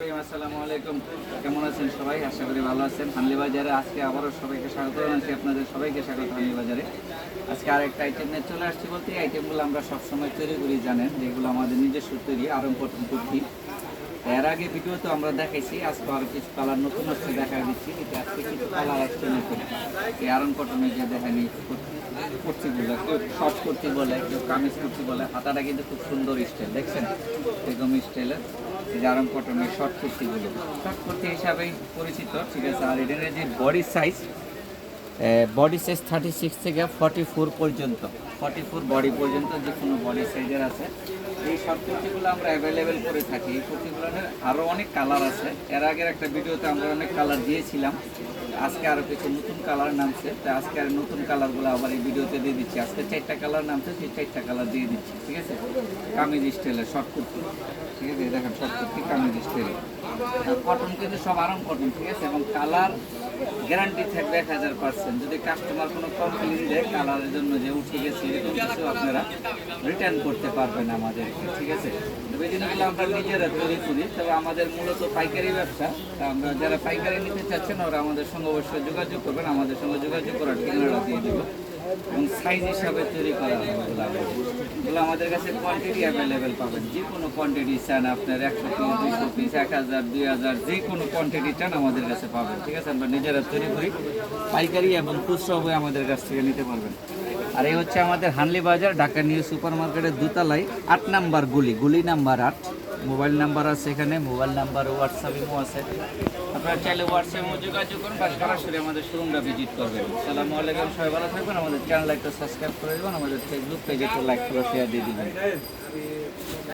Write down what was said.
আসসালামু আলাইকুম, কেমন আছেন সবাই? আশা করি ভালো আছেন। হানলি বাজারে আজকে আবারও সবাইকে স্বাগত জানাচ্ছি, আপনাদের সবাইকে স্বাগত হানলি বাজারে। আজকে আরেকটা আইটেম নিয়ে চলে আসছি। বলতে এই আইটেমগুলো আমরা সবসময় তৈরি করি, জানেন, যেগুলো আমাদের নিজস্ব তৈরি আরং কটন কুর্তি। এর আগে ভিডিওতে আমরা দেখাইছি, আজকে আরও কিছু কালার নতুন হচ্ছে দেখা দিচ্ছি। এটা আজকে কিছু কালার আসছে নতুন। এই আরং কটনের যে দেখেনি কুর্তিগুলো, কেউ শর্ট কুর্তি বলে, কেউ কামিজ কুর্তি বলে। হাতাটা কিন্তু খুব সুন্দর স্টাইল, দেখছেন এরকম স্টাইলের এই যে আরং কটনের শর্ট কুর্তিগুলো শর্ট কুর্তি হিসাবেই পরিচিত, ঠিক আছে। আর এটার যে বডি সাইজ 36 থেকে 44 পর্যন্ত, 44 বডি পর্যন্ত যে কোনো বডি সাইজের আছে। এই শর্ট কুর্তিগুলো আমরা অ্যাভেলেবেল করে থাকি। এই কুর্তিগুলোর আরও অনেক কালার আছে। এর আগের একটা ভিডিওতে আমরা অনেক কালার দিয়েছিলাম, আজকে আরও কিছু নতুন কালার নামছে। তো আজকে আর নতুন কালারগুলো আবার এই ভিডিওতে দিয়ে দিচ্ছি। আজকে 4টা কালার নামছে, সেই 4টা কালার দিয়ে দিচ্ছি, ঠিক আছে। কামিজ স্টাইলের শর্ট কুর্তি, ঠিক আছে। দেখেন শর্ট কুর্তি কামিজ স্টাইলের কটন, কিন্তু সব আরাম কটন, ঠিক আছে। এবং কালার গ্যারান্টি থাকবে 1000%। যদি কাস্টমার কোনো কমপ্লেন দেয় কালারের জন্য যে উঠে গেছে, এরকম কিছু আপনারা রিটার্ন করতে পারবেন আমাদের, ঠিক আছে। তবে এই জিনিসগুলো আমরা নিজেরা তৈরি করি। তবে আমাদের মূলত পাইকারি ব্যবসা। আমরা যারা পাইকারি নিতে চাচ্ছেন ওরা আমাদের সঙ্গে অবশ্যই যোগাযোগ করবেন। আমাদের সঙ্গে যোগাযোগ করার ঠিকানাটা দিয়ে দেবো এবং সাইজ হিসাবে তৈরি করা হবে। এগুলো আমাদের কাছে কোয়ান্টিটি অ্যাভেলেবেল পাবেন। যে কোনো কোয়ান্টিটি চান আপনার, 100 পিস, 200 পিস, 1000, 2000, যে কোনো কোয়ান্টিটি চান আমাদের কাছে পাবেন, ঠিক আছে। আমরা নিজেরা তৈরি করি, পাইকারি এবং খুচরা হয়ে আমাদের কাছ থেকে নিতে পারবেন। আর এই হচ্ছে আমাদের হানলি বাজার, ঢাকা নিউ সুপার মার্কেটের দোতলায় 8 নাম্বার গুলি নাম্বার 8। মোবাইল নাম্বার আছে এখানে, মোবাইল নাম্বার হোয়াটসঅ্যাপ ইমো আছে। আপনারা চাইলে হোয়াটসঅ্যাপে যোগাযোগ করুন বা সরাসরি আমাদের শোরুমটা ভিজিট করবেন। আসসালামু আলাইকুম, সবাই ভালো থাকবেন। আমাদের চ্যানেল একটা সাবস্ক্রাইব করে দেবেন, আমাদের ফেসবুক পেজে একটা লাইক করে শেয়ার দিয়ে দিবেন।